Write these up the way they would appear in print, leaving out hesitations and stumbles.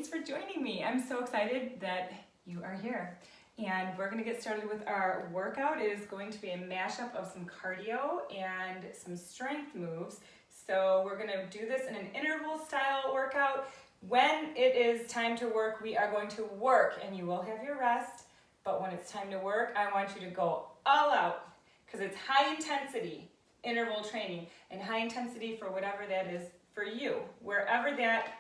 Thanks for joining me. I'm so excited that you are here. And we're going to get started with our workout. It is going to be a mashup of some cardio and some strength moves. So we're going to do this in an interval style workout. When it is time to work, we are going to work and you will have your rest. But when it's time to work, I want you to go all out because it's high intensity interval training and high intensity for whatever that is for you. Wherever that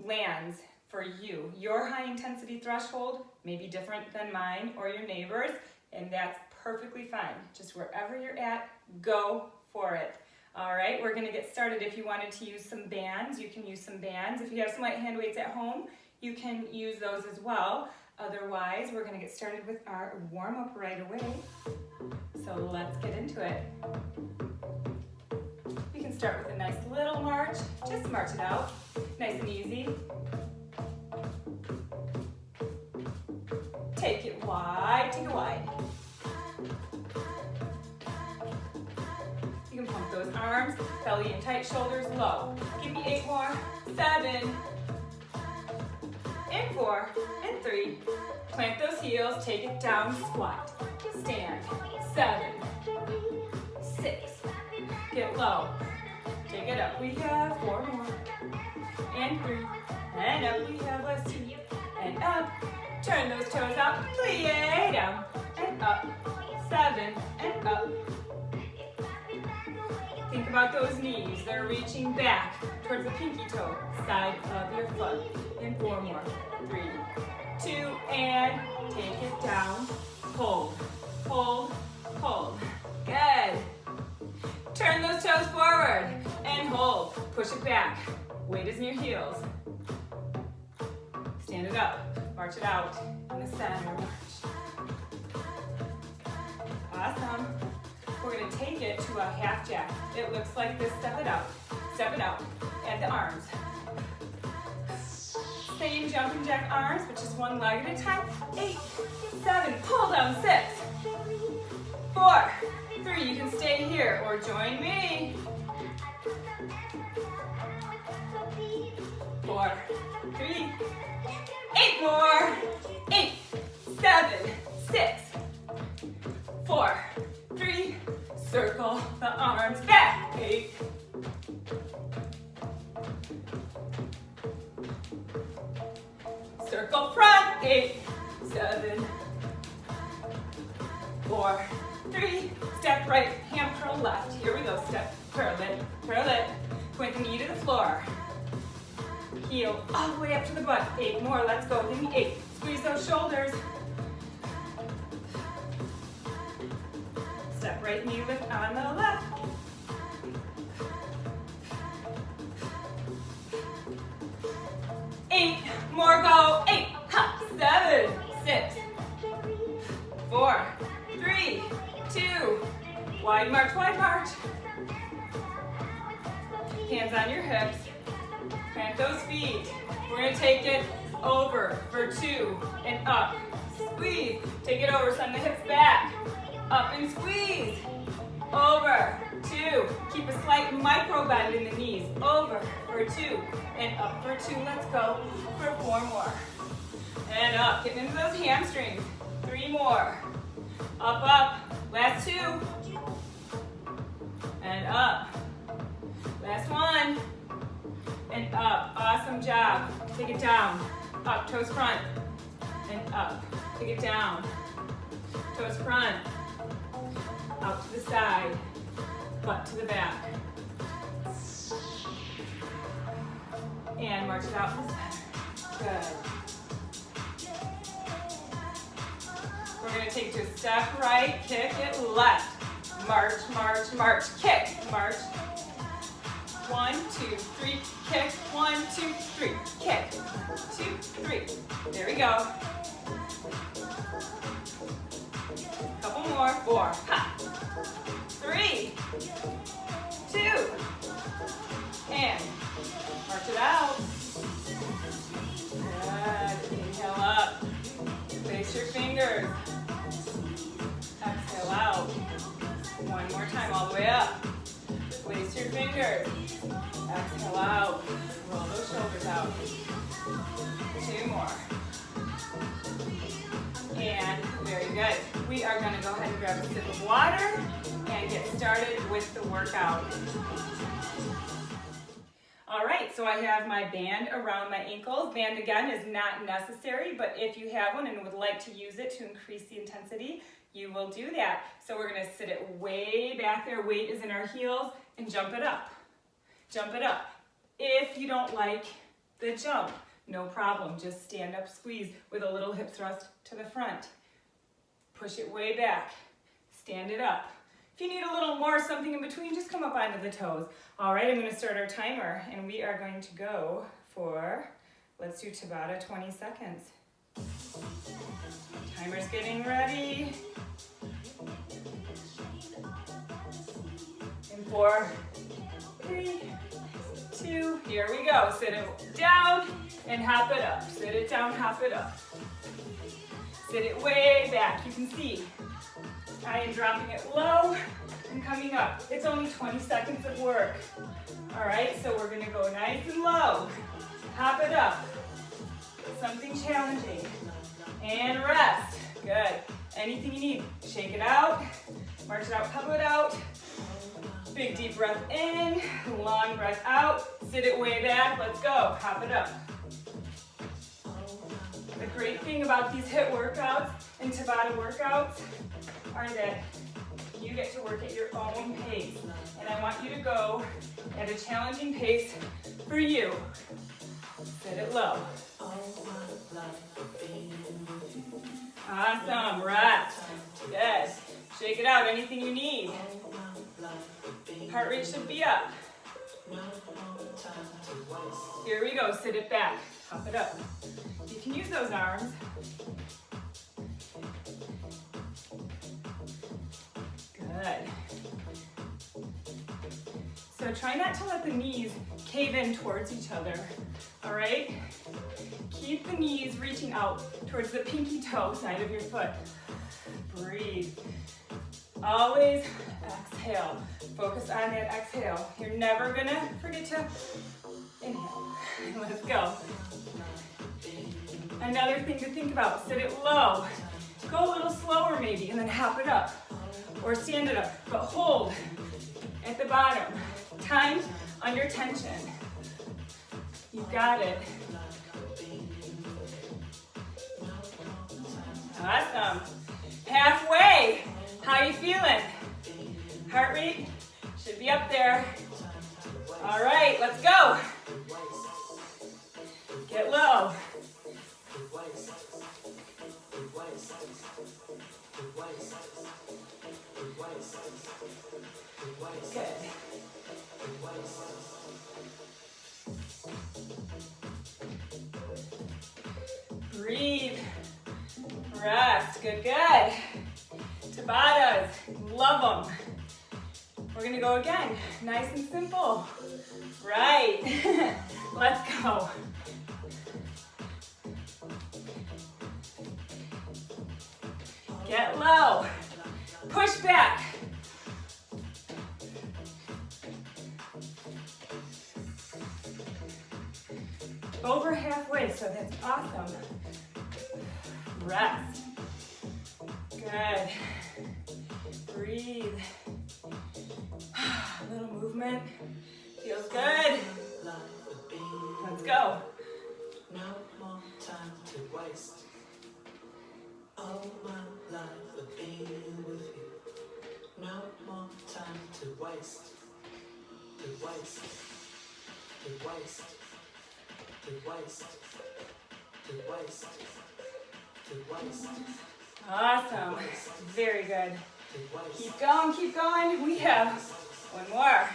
lands for you. Your high intensity threshold may be different than mine or your neighbor's, and that's perfectly fine. Just wherever you're at, go for it. All right, we're gonna get started. If you wanted to use some bands, you can use some bands. If you have some light hand weights at home, you can use those as well. Otherwise, we're gonna get started with our warm up right away. So let's get into it. We can start with a nice little march. Just march it out, nice and easy. Take it wide, take it wide. You can pump those arms, belly in tight, shoulders low. Give me 8 more, 7, and 4, and 3. Plant those heels, take it down, squat. Stand, 7, 6, get low. Take it up, we have 4 more, and 3, and up, we have less 2, and up. Turn those toes up, plie down, and up, 7, and up. Think about those knees, they're reaching back towards the pinky toe, side of your foot. And 4 more, 3, 2, and take it down, hold, hold, hold. Good. Turn those toes forward, and hold, push it back. Weight is in your heels. Stand it up. March it out in the center, march. Awesome. We're gonna take it to a half jack. It looks like this, step it out, and the arms. Same jumping jack arms, but just one leg at a time. 8, 7, pull down, 6, 4, 3, you can stay here or join me. 4, 3, 8 more, 8, 7, 6, 4, 3, circle the arms back, 8, circle front, 8, 7, 4, 3, step right, hand curl left, here we go, step, curl it, point the knee to the floor. Heel all the way up to the butt. 8 more, let's go. Give me 8. Squeeze those shoulders. Step right knee lift on the left. Eight more, go. 8, 7, 6, 4, 3, 2. Wide march, wide march. Hands on your hips. Plant those feet. We're going to take it over for 2 and up. Squeeze. Take it over. Send the hips back. Up and squeeze. Over. 2. Keep a slight micro bend in the knees. Over for 2 and up for 2. Let's go for 4 more. And up. Getting into those hamstrings. 3 more. Up, up. Last 2. And up. Last 1. And up, awesome job. Take it down, up, toes front, and up. Take it down, toes front, out to the side, butt to the back. And march it out in the center. Good. We're gonna take to a step right, kick it left. March, march, march, kick, march. 1, 2, 3, kick. 1, 2, 3, kick. 2, 3. There we go. Couple more. 4. Ha. 3, 2, and march it out. Good. Inhale up. Place your fingers. Exhale out. One more time, all the way up. Place your fingers. Exhale out. Roll those shoulders out. Two more. And very good. We are gonna go ahead and grab a sip of water and get started with the workout. All right, so I have my band around my ankles. Band, again, is not necessary, but if you have one and would like to use it to increase the intensity, you will do that. So we're gonna sit it way back there, weight is in our heels, and jump it up. Jump it up. If you don't like the jump, no problem, just stand up, squeeze with a little hip thrust to the front. Push it way back, stand it up. If you need a little more something in between, just come up onto the toes. All right, I'm gonna start our timer, and we are going to go for, let's do Tabata 20 seconds. Timer's getting ready. In 4, 3, 2, here we go. Sit it down and hop it up. Sit it down, hop it up. Sit it way back. You can see I am dropping it low and coming up. It's only 20 seconds of work. All right, so we're gonna go nice and low. Hop it up. Something challenging. And rest. Good. Anything you need. Shake it out. March it out, pedal it out. Big deep breath in, long breath out. Sit it way back, let's go. Hop it up. The great thing about these HIIT workouts and Tabata workouts are that you get to work at your own pace. And I want you to go at a challenging pace for you. Sit it low. Awesome, rest. Good. Shake it out, anything you need. Heart rate should be up. Here we go, sit it back, hop it up. You can use those arms. Good. So try not to let the knees cave in towards each other, all right? Keep the knees reaching out towards the pinky toe side of your foot. Breathe. Always exhale. Focus on that exhale. You're never gonna forget to inhale. Let's go. Another thing to think about, sit it low. Go a little slower maybe, and then hop it up. Or stand it up, but hold at the bottom. Time under tension. You got it. Awesome. Halfway. How you feeling? Heart rate should be up there. All right, let's go. Get low. Good. Breathe. Rest. Good, good. Tabatas. Love them. We're gonna go again. Nice and simple. Right. Let's go. Get low. Push back. Over halfway, so that's awesome. Rest. Good. Breathe. A little movement. Feels good. Let's go. No more time to waste. All my life of being with you. No more time to waste. To waste. To waste. To waste. To waste. To waste. Awesome. Very good. Keep going, keep going. We have one more.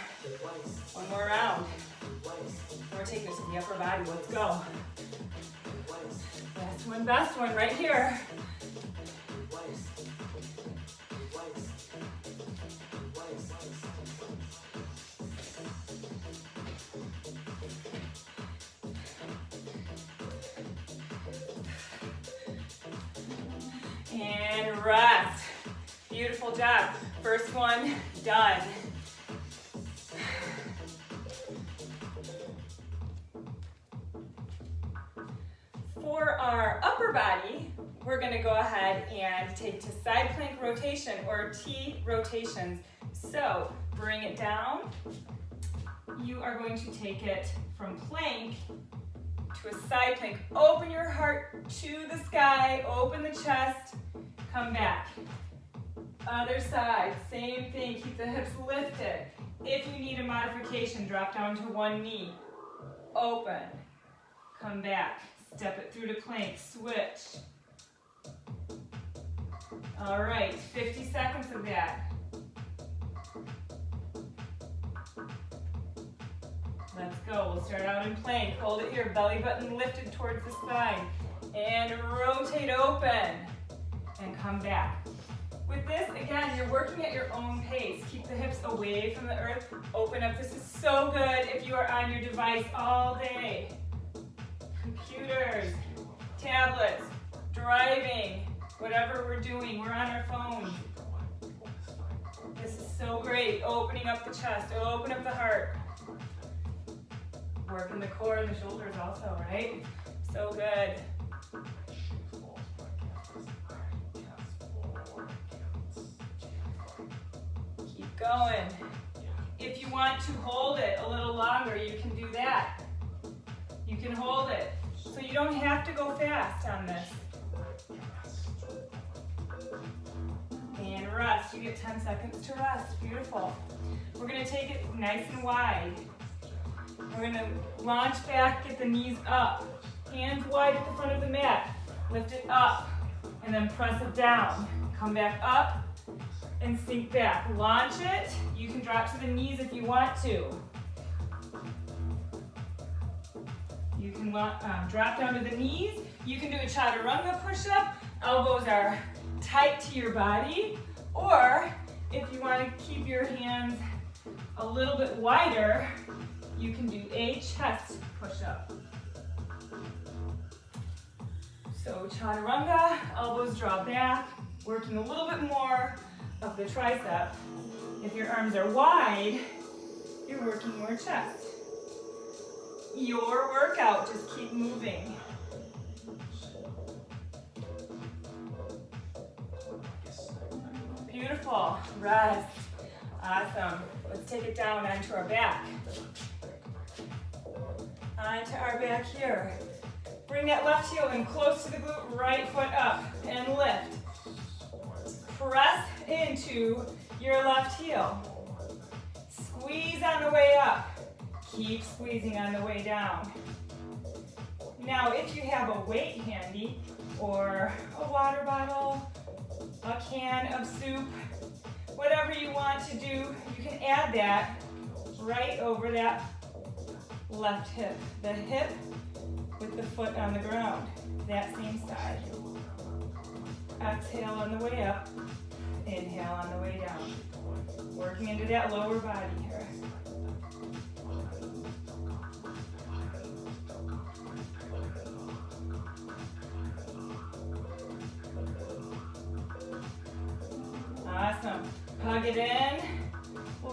One more round. We're taking this to the upper body. Let's go. Best one right here. And rest. Beautiful job. First one done. body, we're going to go ahead and take to side plank rotation or T rotations. So bring it down. You are going to take it from plank to a side plank. Open your heart to the sky, open the chest, come back. Other side, same thing, keep the hips lifted. If you need a modification, drop down to one knee, open, come back, step it through to plank, switch. All right, 50 seconds of that. Let's go, we'll start out in plank. Hold it here, belly button lifted towards the spine. And rotate open. And come back. With this, again, you're working at your own pace. Keep the hips away from the earth. Open up. This is so good if you are on your device all day. Computers, tablets, driving, whatever we're doing, we're on our phones. This is so great. Opening up the chest, open up the heart. Working the core and the shoulders also, right? So good. Keep going. If you want to hold it a little longer, you can do that. You can hold it. So you don't have to go fast on this. And rest. You get 10 seconds to rest. Beautiful. We're going to take it nice and wide. We're going to launch back, get the knees up. Hands wide at the front of the mat. Lift it up and then press it down. Come back up and sink back. Launch it. You can drop to the knees if you want to. You can drop down to the knees. You can do a chaturanga push-up. Elbows are tight to your body. Or if you want to keep your hands a little bit wider, you can do a chest push-up. So chaturanga, elbows draw back, working a little bit more of the tricep. If your arms are wide, you're working more chest. Your workout, just keep moving. Beautiful, rest. Awesome. Let's take it down onto our back. Onto our back here. Bring that left heel in close to the glute, right foot up and lift. Press into your left heel. Squeeze on the way up. Keep squeezing on the way down. Now, if you have a weight handy, or a water bottle, a can of soup, whatever you want to do, you can add that right over that left hip. The hip with the foot on the ground, that same side. Exhale on the way up, inhale on the way down. Working into that lower body here. Awesome. Hug it in.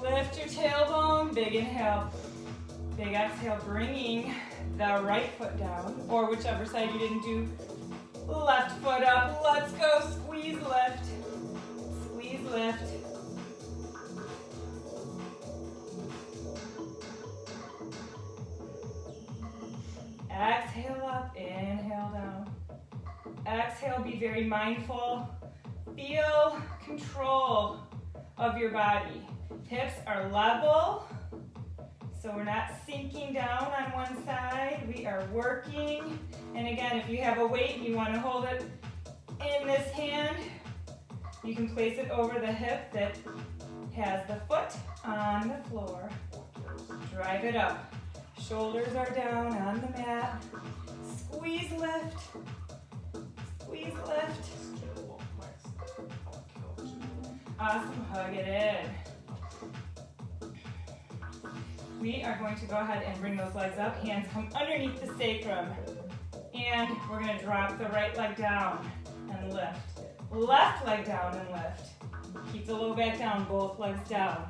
Lift your tailbone. Big inhale. Big exhale, bringing the right foot down, or whichever side you didn't do. Left foot up. Let's go. Squeeze, lift. Squeeze, lift. Exhale up, inhale down. Exhale, be very mindful. Feel control of your body. Hips are level, so we're not sinking down on one side. We are working. And again, if you have a weight and you want to hold it in this hand, you can place it over the hip that has the foot on the floor. Drive it up. Shoulders are down on the mat. Squeeze, lift. Squeeze, lift. Awesome, hug it in. We are going to go ahead and bring those legs up. Hands come underneath the sacrum. And we're going to drop the right leg down and lift. Left leg down and lift. Keep the low back down, both legs down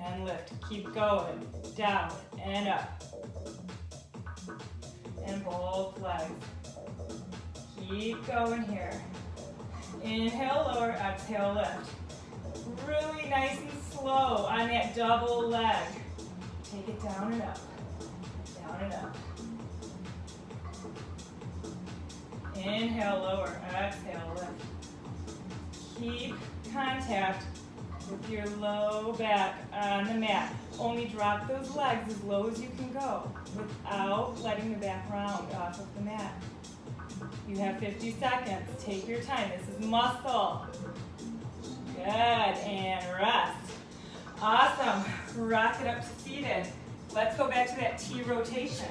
and lift. Keep going, down and up. And both legs. Keep going here. Inhale, lower, exhale, lift. Really nice and slow on that double leg. Take it down and up. Down and up. Inhale, lower, exhale, lift. Keep contact with your low back on the mat. Only drop those legs as low as you can go without letting the back round off of the mat. You have 50 seconds. Take your time. This is muscle. Good. And rest. Awesome. Rock it up to seated. Let's go back to that T rotation.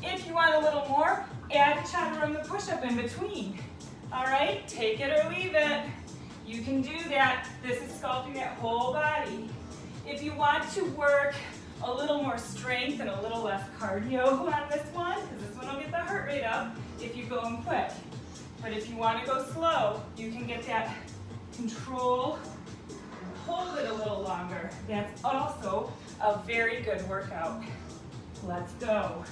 If you want a little more, add a chaturanga push-up in between. All right? Take it or leave it. You can do that. This is sculpting that whole body. If you want to work a little more strength and a little less cardio on this one, because this one will get the heart rate up if you go in quick. But if you want to go slow, you can get that control, hold it a little longer. That's also a very good workout. Let's go.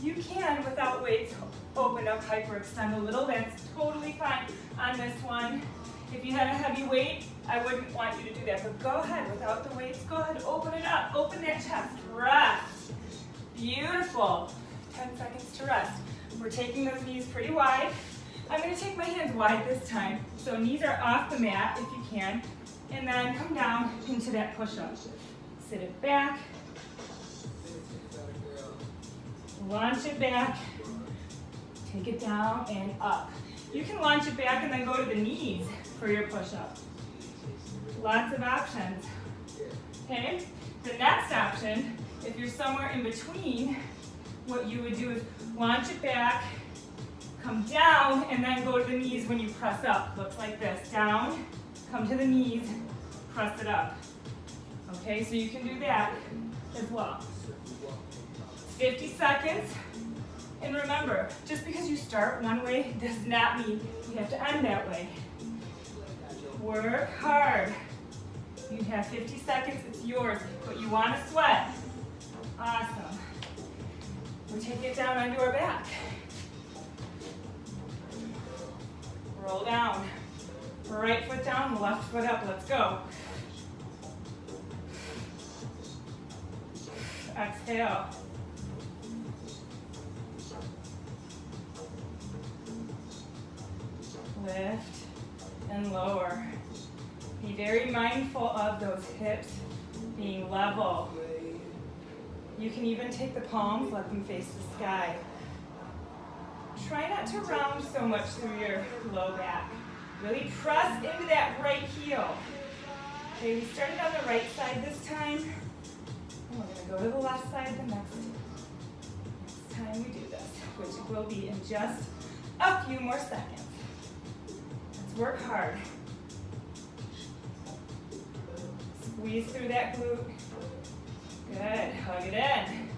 You can, without weights, open up, hyperextend a little. That's totally fine on this one. If you had a heavy weight, I wouldn't want you to do that. But go ahead, without the weights, go ahead, open it up. Open that chest, rest. Beautiful. 10 seconds to rest. We're taking those knees pretty wide. I'm gonna take my hands wide this time. So knees are off the mat if you can. And then come down into that push-up. Sit it back. Launch it back, take it down and up. You can launch it back and then go to the knees for your push-up. Lots of options, okay? The next option, if you're somewhere in between, what you would do is launch it back, come down, and then go to the knees when you press up. Looks like this, down, come to the knees, press it up. Okay, so you can do that as well. 50 seconds, and remember, just because you start one way does not mean you have to end that way. Work hard. You have 50 seconds, it's yours, but you want to sweat. Awesome. We take it down onto our back. Roll down. Right foot down, left foot up, let's go. Exhale. Lift and lower. Be very mindful of those hips being level. You can even take the palms, let them face the sky. Try not to round so much through your low back. Really press into that right heel. Okay, we started on the right side this time. And we're gonna go to the left side the next time we do this, which will be in just a few more seconds. Work hard. Squeeze through that glute. Good. Hug it in.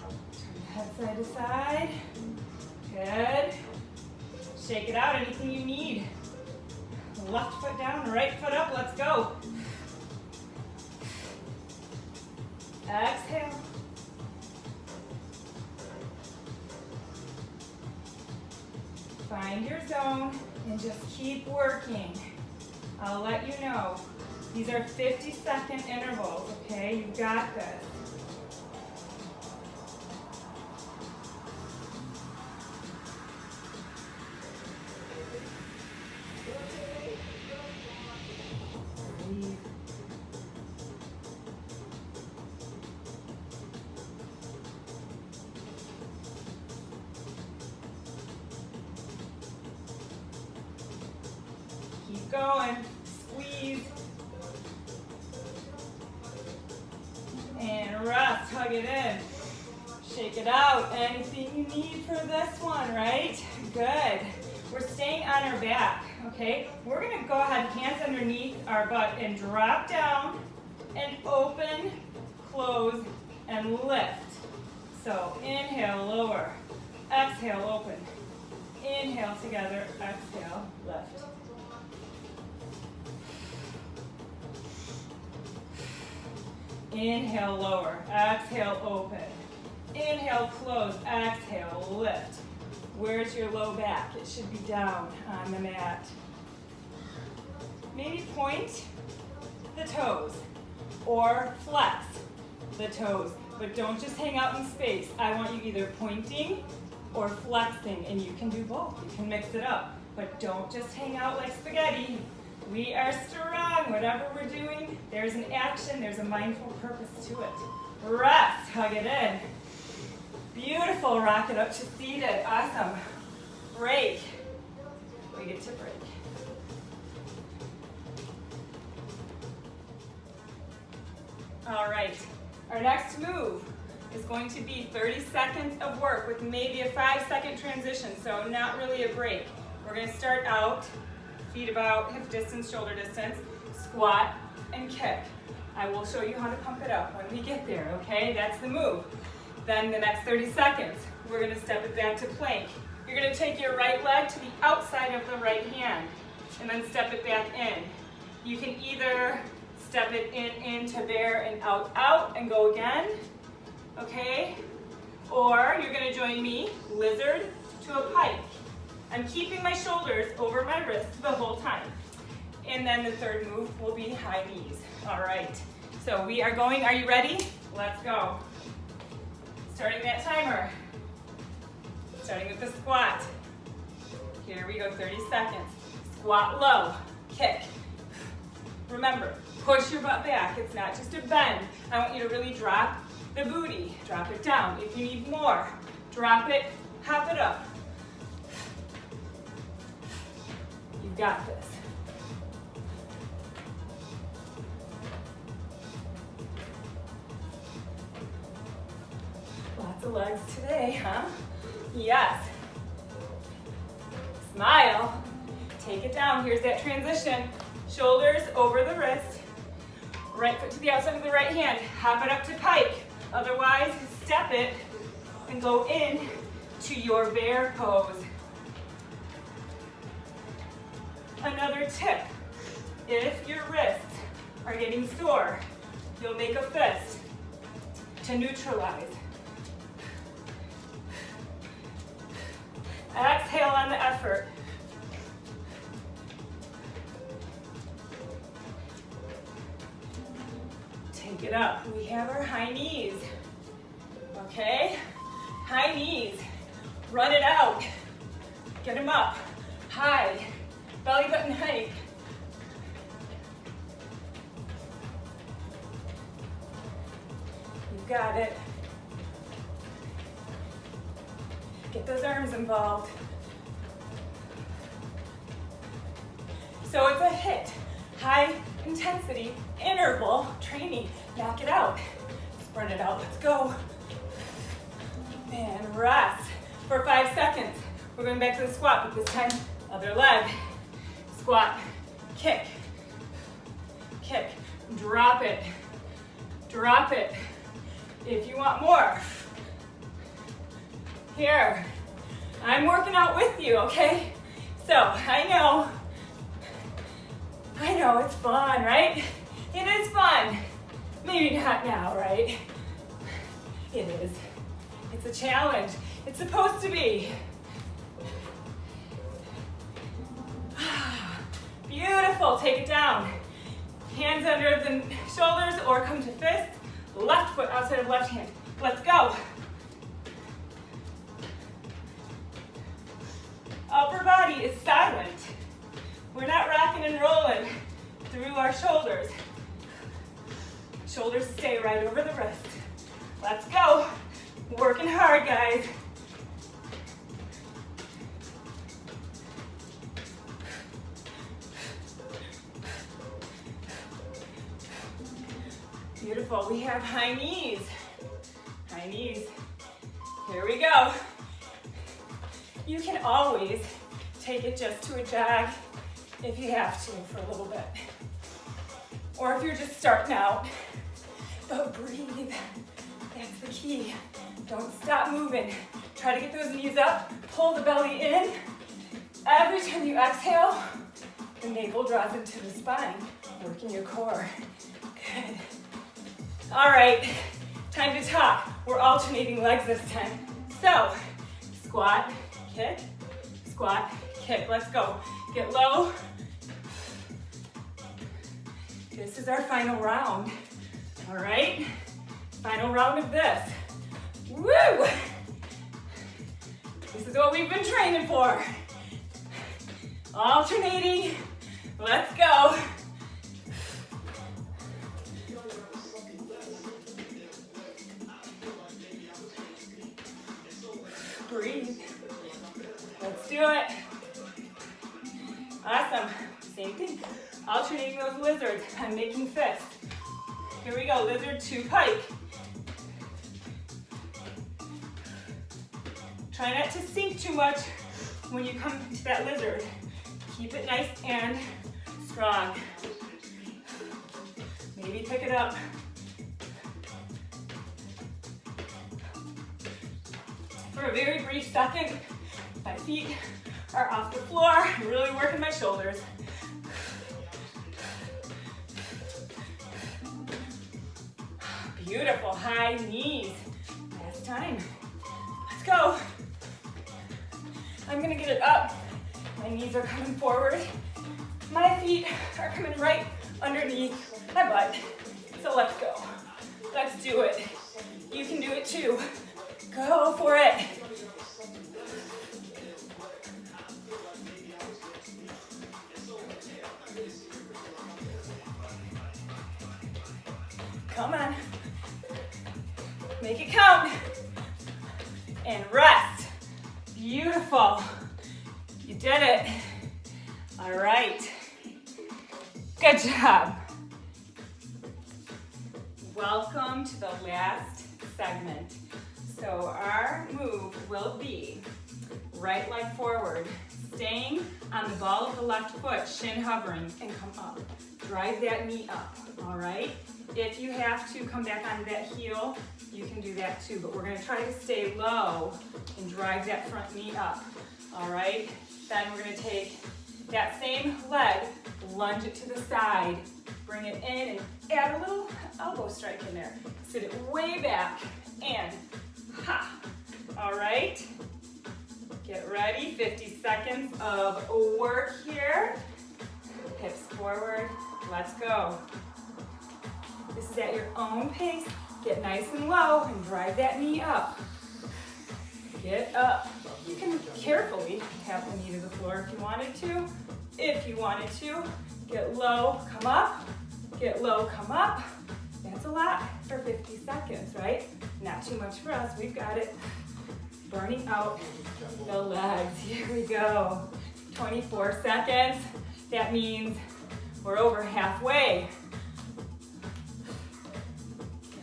Turn the head side to side. Good. Shake it out. Anything you need. Left foot down, right foot up. Let's go. Exhale. Find your zone. And just keep working. I'll let you know. These are 50-second intervals, okay? You've got this. Breathe. Going, squeeze, and rest, hug it in, shake it out, anything you need for this one, right? Good, we're staying on our back, okay? We're gonna go ahead, hands underneath our butt and drop down and open, close, and lift. So inhale, lower, exhale, open, inhale together, exhale, lift. Inhale, lower. Exhale, open. Inhale, close. Exhale, lift. Where's your low back? It should be down on the mat. Maybe point the toes or flex the toes, but don't just hang out in space. I want you either pointing or flexing, and you can do both. You can mix it up, but don't just hang out like spaghetti. We are strong. Whatever we're doing, there's an action, there's a mindful purpose to it. Rest, hug it in. Beautiful, rock it up to seated, awesome. Break, we get to break. All right, our next move is going to be 30 seconds of work with maybe a 5-second transition, so not really a break. We're gonna start out, feet about hip distance, shoulder distance, squat and kick. I will show you how to pump it up when we get there, okay? That's the move. Then the next 30 seconds, we're gonna step it back to plank. You're gonna take your right leg to the outside of the right hand and then step it back in. You can either step it into bear and out, out and go again, okay? Or you're gonna join me, lizard to a pike. I'm keeping my shoulders over my wrist the whole time. And then the third move will be high knees. All right, so we are going, are you ready? Let's go. Starting that timer. Starting with the squat. Here we go, 30 seconds. Squat low, kick. Remember, push your butt back. It's not just a bend. I want you to really drop the booty. Drop it down. If you need more, drop it, hop it up. You've got this. Lots of legs today, huh? Yes. Smile. Take it down. Here's that transition. Shoulders over the wrist. Right foot to the outside of the right hand. Hop it up to pike. Otherwise, step it and go in to your bear pose. Another tip, if your wrists are getting sore, you'll make a fist to neutralize. Exhale on the effort. Take it up. We have our high knees. Okay? High knees. Run it out. Get them up. High. Belly button height. You got it. Get those arms involved. So it's a HIIT, high intensity interval training. Knock it out. Spread it out. Let's go. And rest for 5 seconds. We're going back to the squat, but this time, other leg. Squat, kick, kick, drop it, drop it. If you want more, here, I'm working out with you, okay? So I know it's fun, right? It is fun. Maybe not now, right? It is. It's a challenge. It's supposed to be. Beautiful, take it down. Hands under the shoulders or come to fist. Left foot outside of left hand. Let's go. Upper body is silent. We're not rocking and rolling through our shoulders. Shoulders stay right over the wrist. Let's go. Working hard, guys. Beautiful. We have high knees. High knees. Here we go. You can always take it just to a jog if you have to for a little bit. Or if you're just starting out. But breathe. That's the key. Don't stop moving. Try to get those knees up. Pull the belly in. Every time you exhale, the navel draws into the spine. Working your core. Good. All right, time to talk. We're alternating legs this time. So, squat, kick, squat, kick. Let's go. Get low. This is our final round. All right, final round of this. Woo! This is what we've been training for. Alternating. Let's go. Breathe. Let's do it. Awesome. Same thing. Alternating those lizards. I'm making fists. Here we go. Lizard to pike. Try not to sink too much when you come to that lizard. Keep it nice and strong. Maybe pick it up. For a very brief second, my feet are off the floor. I'm really working my shoulders. Beautiful, high knees. Last time. Let's go. I'm gonna get it up. My knees are coming forward. My feet are coming right underneath my butt. So let's go. Let's do it. You can do it too. Go for it. Come on. Make it count. And rest. Beautiful. You did it. All right. Good job. Welcome to the last segment. So our move will be right leg forward, staying on the ball of the left foot, shin hovering, and come up. Drive that knee up, all right? If you have to come back onto that heel, you can do that too, but we're gonna try to stay low and drive that front knee up, all right? Then we're gonna take that same leg, lunge it to the side, bring it in and add a little elbow strike in there. Sit it way back and ha. All right, get ready, 50 seconds of work here. Hips forward, let's go. This is at your own pace. Get nice and low and drive that knee up. Get up. You can carefully tap the knee to the floor if you wanted to. If you wanted to, get low, come up. Get low, come up. That's a lot for 50 seconds, right? Not too much for us, we've got it. Burning out the legs, here we go. 24 seconds, that means we're over halfway.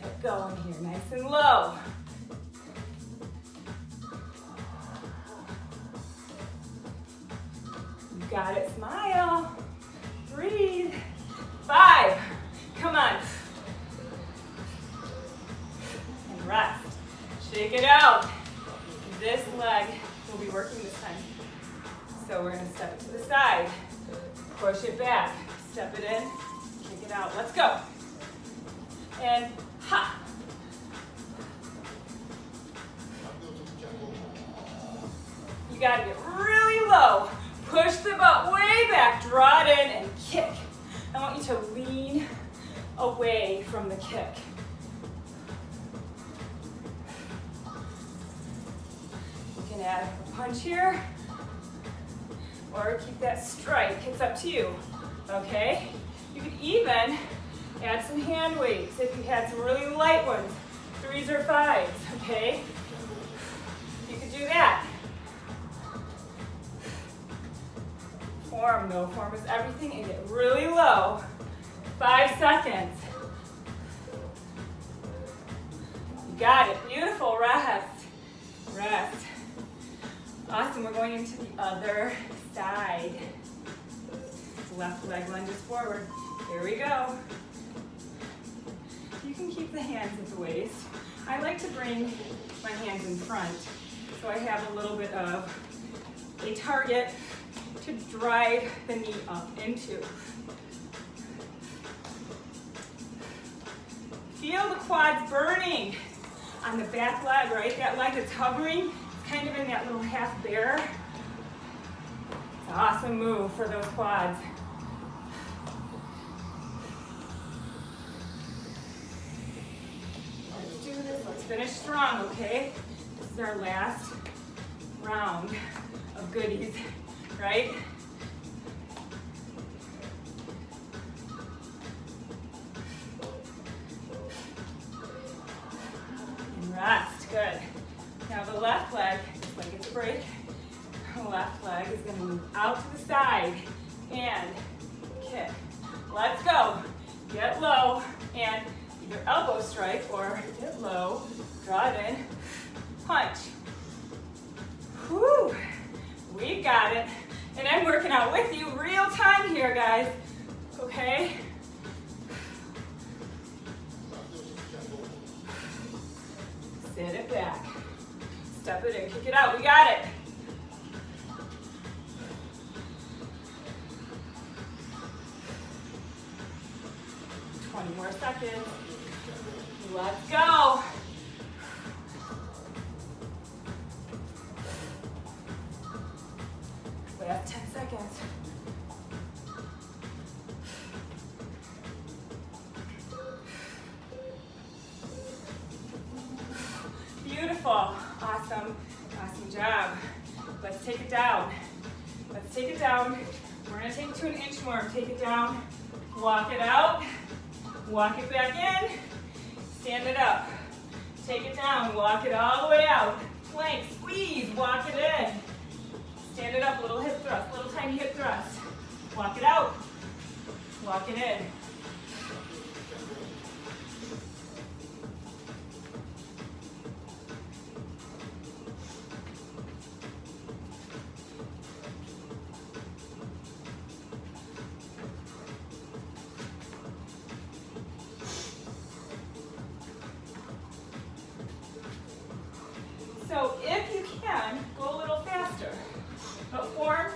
Get going here, nice and low. You got it, smile. Breathe. 5, come on. And rest. Shake it out. This leg will be working this time. So we're gonna step it to the side, push it back, step it in, kick it out. Let's go. And ha. You gotta get really low. Push the butt way back, draw it in and kick. I want you to lean away from the kick. You can add a punch here or keep that strike. It's up to you, okay? You could even add some hand weights if you had some really light ones, 3s or 5s, okay? You could do that. Form though, form is everything, and get really low. 5 seconds. You got it, beautiful, rest. Rest. Awesome, we're going into the other side. Left leg lunges forward. Here we go. You can keep the hands at the waist. I like to bring my hands in front, so I have a little bit of a target to drive the knee up into. Feel the quads burning on the back leg, right? That leg that's hovering, it's kind of in that little half bear. It's an awesome move for those quads. Let's do this, let's finish strong, okay? This is our last round of goodies, right? Rest, good. Now the left leg, just like it's a break, the left leg is going to move out to the side and kick. Let's go. Get low and either elbow strike or get low, draw it in, punch. Whew, we've got it. And I'm working out with you real time here, guys, okay? Sit it back. Step it in, kick it out. We got it. More seconds. Let's go. Last 10 seconds. Beautiful. Awesome. Awesome job. Let's take it down. Let's take it down. We're going to take it to an inch more. Take it down. Walk it out. Walk it back in, stand it up. Take it down, walk it all the way out. Plank, squeeze, walk it in. Stand it up, little hip thrust, little tiny hip thrust. Walk it out, walk it in. So if you can, go a little faster. But form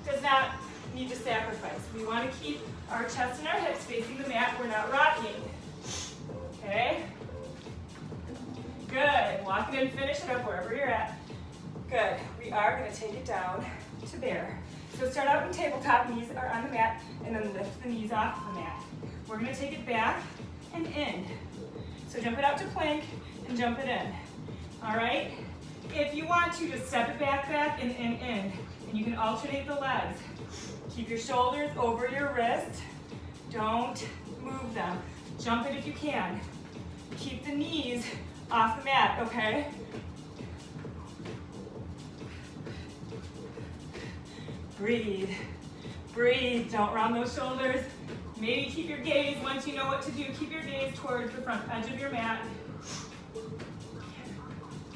does not need to sacrifice. We want to keep our chest and our hips facing the mat. We're not rocking. Okay? Good. Walk it in, finish it up wherever you're at. Good. We are going to take it down to bear. So start out in tabletop, knees are on the mat, and then lift the knees off the mat. We're going to take it back and in. So jump it out to plank and jump it in. All right? If you want to, just step it back, and in. And you can alternate the legs. Keep your shoulders over your wrist. Don't move them. Jump it if you can. Keep the knees off the mat, okay? Breathe. Breathe. Don't round those shoulders. Maybe keep your gaze, once you know what to do, keep your gaze towards the front edge of your mat.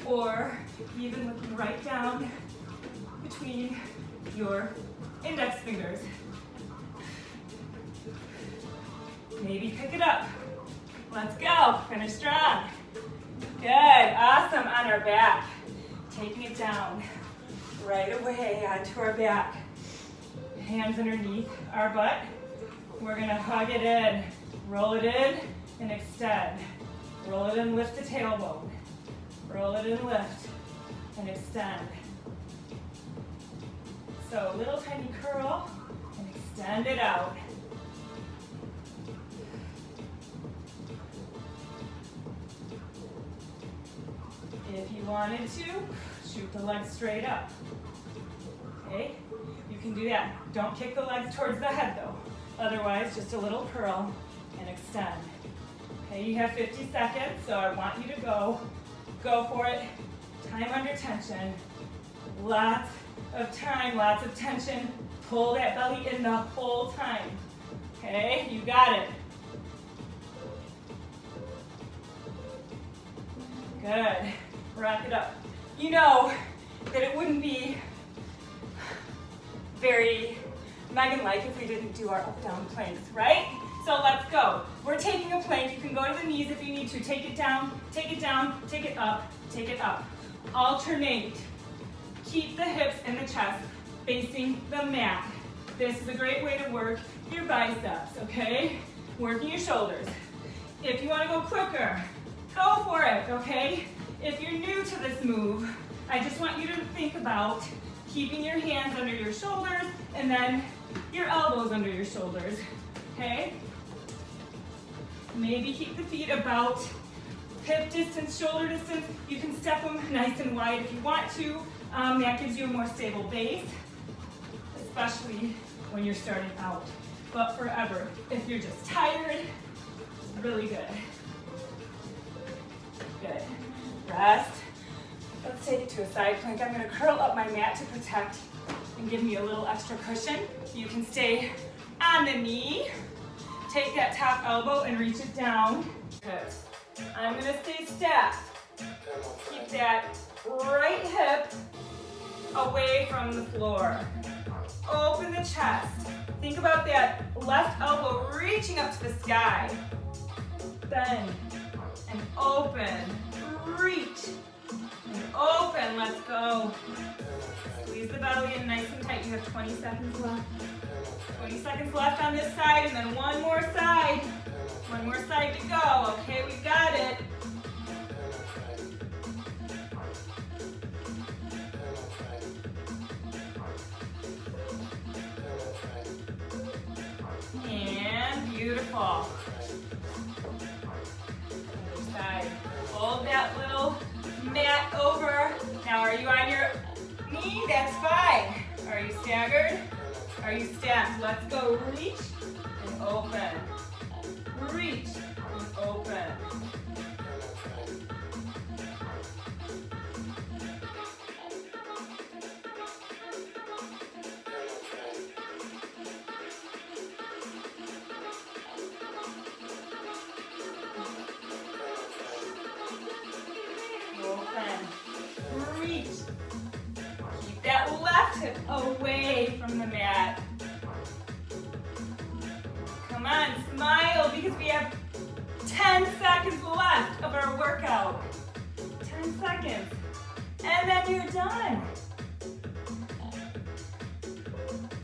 Or even looking right down between your index fingers. Maybe pick it up. Let's go. Finish strong. Good. Awesome. On our back. Taking it down right away onto our back. Hands underneath our butt. We're going to hug it in. Roll it in and extend. Roll it in, lift the tailbone. Roll it and lift and extend. So little tiny curl and extend it out. If you wanted to, shoot the legs straight up. Okay? You can do that. Don't kick the legs towards the head though. Otherwise, just a little curl and extend. Okay, you have 50 seconds, so I want you to go. Go for it. Time under tension. Lots of time, lots of tension. Pull that belly in the whole time. Okay, you got it. Good. Rock it up. You know that it wouldn't be very Megan-like if we didn't do our up-down planks, right? So let's go. We're taking a plank. You can go to the knees if you need to. Take it down, take it down, take it up, take it up. Alternate. Keep the hips and the chest facing the mat. This is a great way to work your biceps, okay? Working your shoulders. If you want to go quicker, go for it, okay? If you're new to this move, I just want you to think about keeping your hands under your shoulders and then your elbows under your shoulders, okay? Maybe keep the feet about hip distance, shoulder distance. You can step them nice and wide if you want to. That gives you a more stable base, especially when you're starting out. But forever, if you're just tired, really good. Good. Rest. Let's take it to a side plank. I'm gonna curl up my mat to protect and give me a little extra cushion. You can stay on the knee. Take that top elbow and reach it down. Good. I'm gonna stay stacked. Keep that right hip away from the floor. Open the chest. Think about that left elbow reaching up to the sky. Bend and open. Reach and open. Let's go. Squeeze the belly in nice and tight. You have 20 seconds left. 20 seconds left on this side, and then one more side. One more side to go. Okay, we got it. And beautiful. Other side. Hold that little mat over. Now, are you on your knee? That's fine. Are you staggered? Are you stacked? Let's go. Reach and open. Reach and open. Open. Reach. Keep that left hip away from the mat. Come on, smile because we have 10 seconds left of our workout. 10 seconds. And then you're done.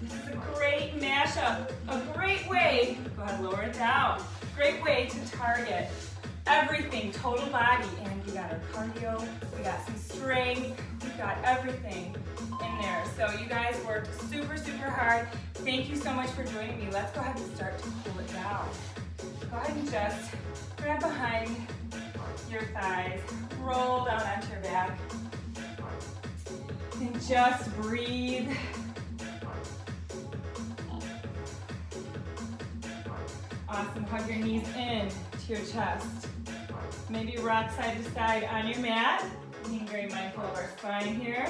This is a great mashup. A great way, go ahead, lower it down. Great way to target everything, total body. And we got our cardio, we got some strength, we got everything in there. So you guys worked super, super hard. Thank you so much for joining me. Let's go ahead and start to cool it down. Go ahead and just grab behind your thighs, roll down onto your back, and just breathe. Awesome, hug your knees in to your chest. Maybe rock side to side on your mat. Being very mindful of our spine here.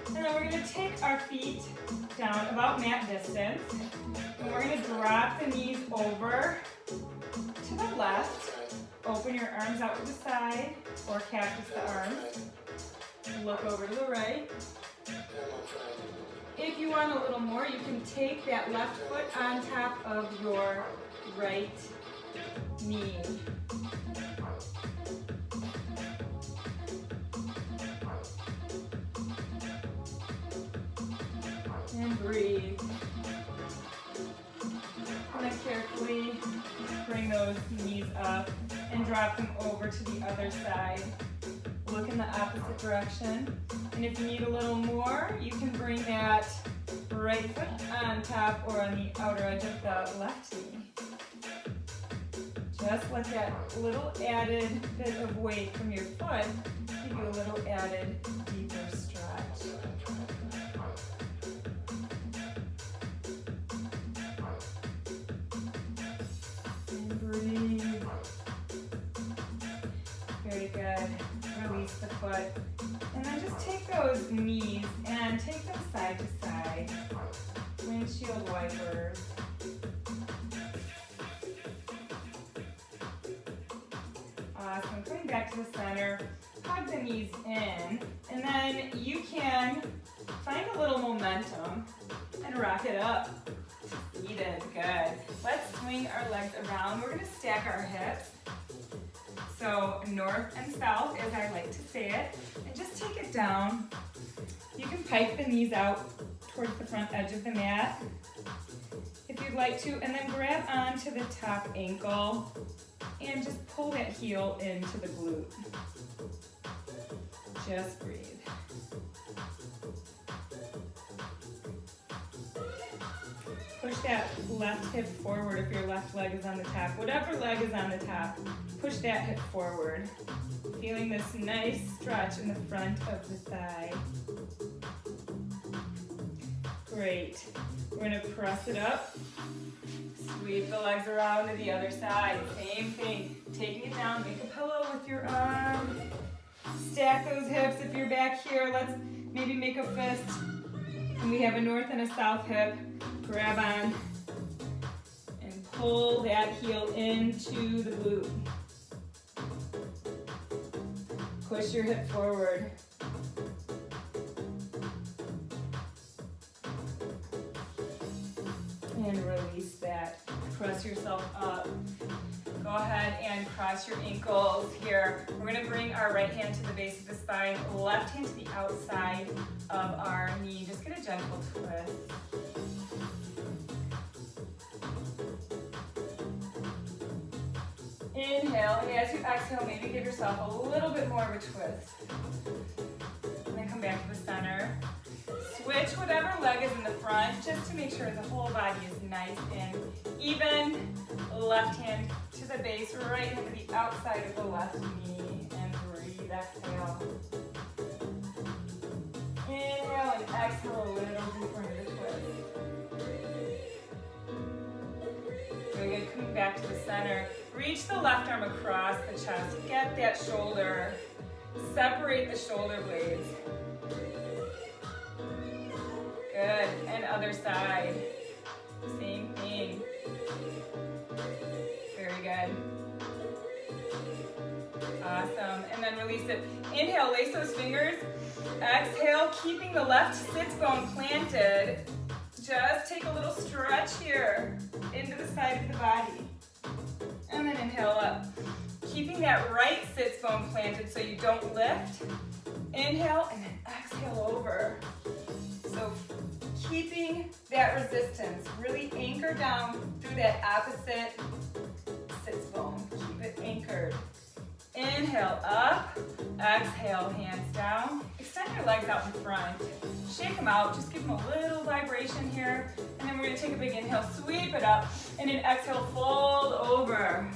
And then we're going to take our feet down about mat distance. And we're going to drop the knees over to the left. Open your arms out to the side or cactus the arms. Look over to the right. If you want a little more, you can take that left foot on top of your right knee. And breathe. And then carefully bring those knees up and drop them over to the other side. Look in the opposite direction. And if you need a little more, you can bring that right foot on top or on the outer edge of the left knee. Just let that little added bit of weight from your foot give you a little added deeper stretch. And breathe. Very good. Release the foot. And then just take those knees and take them side to side. Windshield wipers. Awesome. Coming back to the center. Hug the knees in. And then you can find a little momentum and rock it up. Seated. Good. Let's swing our legs around. We're going to stack our hips. So north and south, as I like to say it, and just take it down. You can pike the knees out towards the front edge of the mat. If you you'd like to, and then grab onto the top ankle and just pull that heel into the glute. Just breathe. Push that left hip forward if your left leg is on the top. Whatever leg is on the top, push that hip forward. Feeling this nice stretch in the front of the thigh. Great. We're gonna press it up. Sweep the legs around to the other side. Same thing. Taking it down, make a pillow with your arm. Stack those hips. If you're back here, let's maybe make a fist. And we have a north and a south hip. Grab on and pull that heel into the glute. Push your hip forward. And release that. Press yourself up. Go ahead and cross your ankles here. We're gonna bring our right hand to the base of the spine, left hand to the outside of our knee. Just get a gentle twist. Inhale, and as you exhale, maybe give yourself a little bit more of a twist. And then come back to the center. Switch whatever leg is in the front, just to make sure the whole body is nice and even. Left hand to the base, right hand to the outside of the left knee, and breathe, exhale. Inhale and exhale a little deeper into the twist. Very good, coming back to the center. Reach the left arm across the chest, get that shoulder, separate the shoulder blades. Good, and other side, same thing. Very good. Awesome, and then release it. Inhale, lace those fingers. Exhale, keeping the left sits bone planted. Just take a little stretch here into the side of the body. And then inhale up. Keeping that right sits bone planted so you don't lift. Inhale, and then exhale over. So keeping that resistance, really anchor down through that opposite sits bone. Keep it anchored. Inhale up, exhale, hands down. Extend your legs out in front. Shake them out, just give them a little vibration here. And then we're gonna take a big inhale, sweep it up, and then exhale, fold over.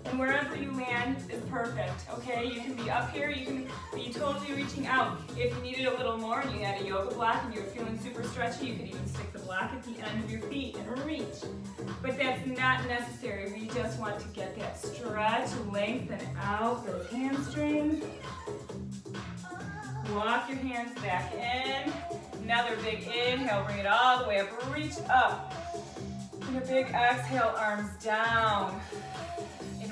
And wherever you land is perfect, okay? You can be up here, you can be totally reaching out. If you needed a little more and you had a yoga block and you're feeling super stretchy, you could even stick the block at the end of your feet and reach. But that's not necessary. We just want to get that stretch, lengthen out those hamstrings. Walk your hands back in. Another big inhale, bring it all the way up, reach up. And a big exhale, arms down.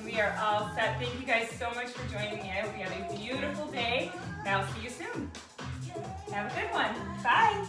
We are all set. Thank you guys so much for joining me. I hope you have a beautiful day, and I'll see you soon. Have a good one. Bye.